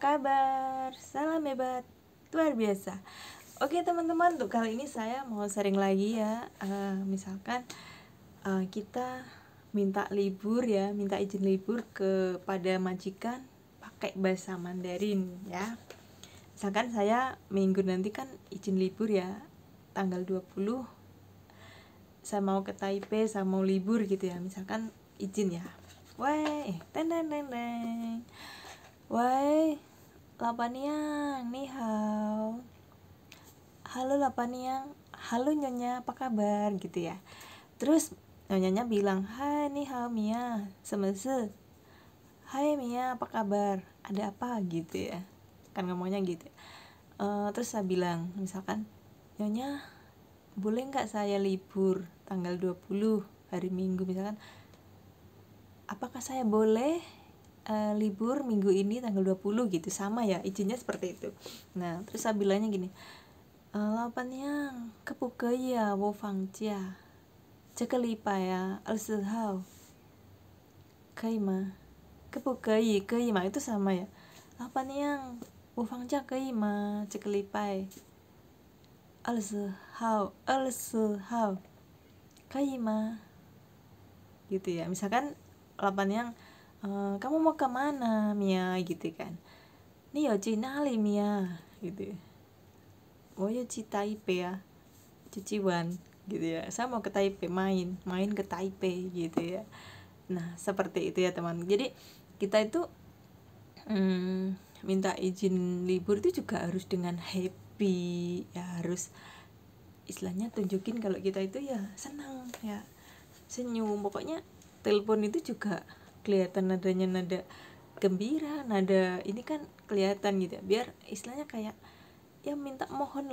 kabar? Salam hebat, luar biasa. Oke teman-teman, untuk kali ini saya mau sharing lagi ya. Misalkan kita minta libur ya, minta izin libur kepada majikan pakai bahasa Mandarin ya. Misalkan saya minggu nanti kan izin libur ya, tanggal 20 saya mau ke Taipei, saya mau libur gitu ya. Misalkan izin ya. Wei, teng teng teng teng. Wei, Lapaniang, ni hao. Halo Lapaniang, halo Nyonya, apa kabar gitu ya. Terus Nyonyanya bilang, hai ni hao Mia, semese. Hai Mia, apa kabar? Ada apa gitu ya. Kan ngomongnya gitu. Terus saya bilang, misalkan, Nyonya, boleh nggak saya libur tanggal 20 hari Minggu misalkan. Apakah saya boleh libur minggu ini tanggal 20 gitu, sama ya izinnya seperti itu. Nah terus saya bilangnya gini, lapannya kepuke ya wo fangjia jika lipa ya al-sihao kaima kepuke kaima itu sama ya, lapannya wo fangjia kaima jika lipa al-sihao kaima gitu ya. Misalkan lapannya kamu mau kemana Mia gitu kan, nih yo nali Mia gitu, oh yo Taipei ya, Ciwan gitu ya, saya mau ke Taipei, main ke Taipei gitu ya. Nah seperti itu ya teman. Jadi kita itu minta izin libur itu juga harus dengan happy ya, harus istilahnya tunjukin kalau kita itu ya senang ya, senyum. Pokoknya telepon itu juga kelihatan nadanya nada gembira, nada ini kan kelihatan gitu ya, biar istilahnya kayak ya minta mohon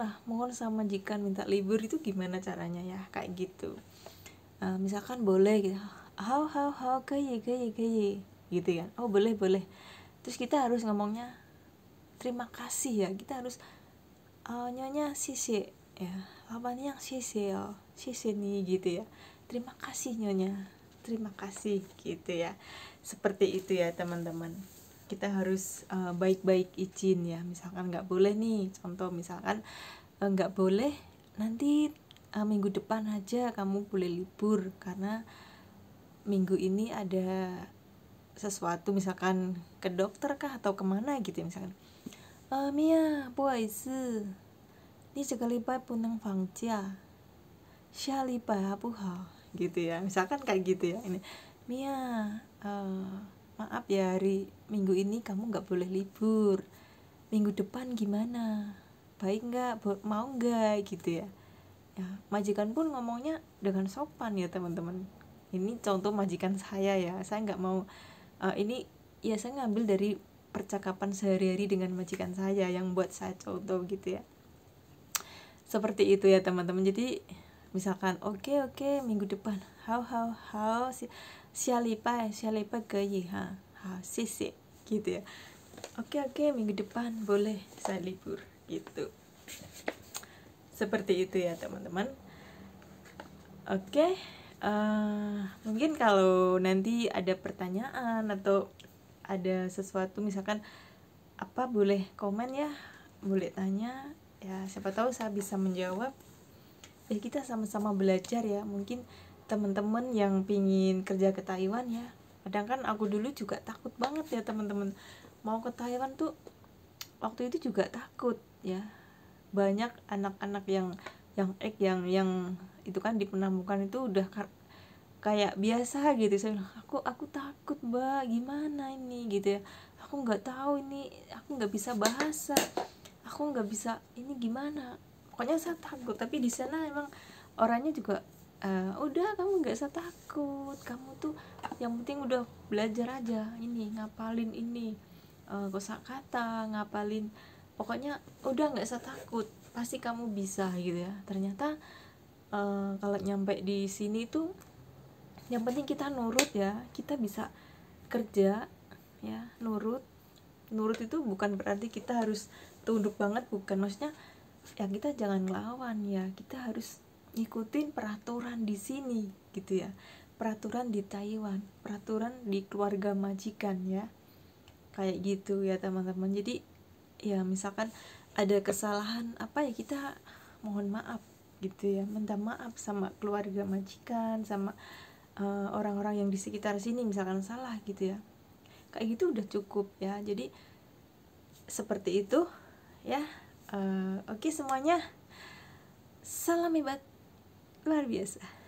sama majikan minta libur itu gimana caranya ya, kayak gitu. Misalkan boleh gitu, hao keye gitu kan, oh boleh. Terus kita harus ngomongnya terima kasih ya, kita harus nyonya sisi ya, lawannya yang sisi ya, sisi nih gitu ya, terima kasih nyonya, terima kasih gitu ya. Seperti itu ya teman-teman, kita harus baik-baik izin ya. Misalkan nggak boleh nih, contoh misalkan nggak boleh nanti minggu depan aja kamu boleh libur karena minggu ini ada sesuatu, misalkan ke dokter kah atau kemana gitu ya. Misalkan Mia, 不好意思，你这个礼拜不能放假，下礼拜好不好gitu ya. Misalkan kayak gitu ya, ini Mia, maaf ya hari minggu ini kamu nggak boleh libur, minggu depan gimana, baik nggak, mau nggak gitu ya. Ya majikan pun ngomongnya dengan sopan ya teman-teman. Ini contoh majikan saya ya, saya nggak mau ini ya, saya ngambil dari percakapan sehari-hari dengan majikan saya yang buat saya contoh gitu ya. Seperti itu ya teman-teman. Jadi misalkan oke, minggu depan hao siapa ke ha sisi gitu ya. Oke, minggu depan boleh saya libur gitu. Seperti itu ya teman-teman. Oke, mungkin kalau nanti ada pertanyaan atau ada sesuatu misalkan apa, boleh komen ya, boleh tanya ya, siapa tahu saya bisa menjawab. Kita sama-sama belajar ya. Mungkin teman-teman yang pingin kerja ke Taiwan ya, kadang kan aku dulu juga takut banget ya teman-teman, mau ke Taiwan tuh waktu itu juga takut ya. Banyak anak-anak yang itu kan di penampungan itu udah kayak biasa gitu. Saya bilang, aku takut mbak, gimana ini gitu ya, aku nggak tahu ini, aku nggak bisa bahasa, aku nggak bisa ini gimana, pokoknya saya takut. Tapi di sana emang orangnya juga udah, kamu nggak usah takut, kamu tuh yang penting udah belajar aja, ini ngapalin ini kosakata, ngapalin, pokoknya udah nggak usah takut, pasti kamu bisa gitu ya. Ternyata kalau nyampe di sini tuh yang penting kita nurut ya, kita bisa kerja ya. Nurut itu bukan berarti kita harus tunduk banget, bukan, maksudnya ya kita jangan ngelawan ya, kita harus ngikutin peraturan di sini gitu ya, peraturan di Taiwan, peraturan di keluarga majikan ya. kayak gitu ya teman-teman. Jadi ya misalkan ada kesalahan apa ya, kita mohon maaf gitu ya, minta maaf sama keluarga, majikan, sama orang-orang yang di sekitar sini misalkan salah gitu ya, kayak gitu udah cukup ya. Jadi seperti itu ya. Oke semuanya, salam hebat luar biasa.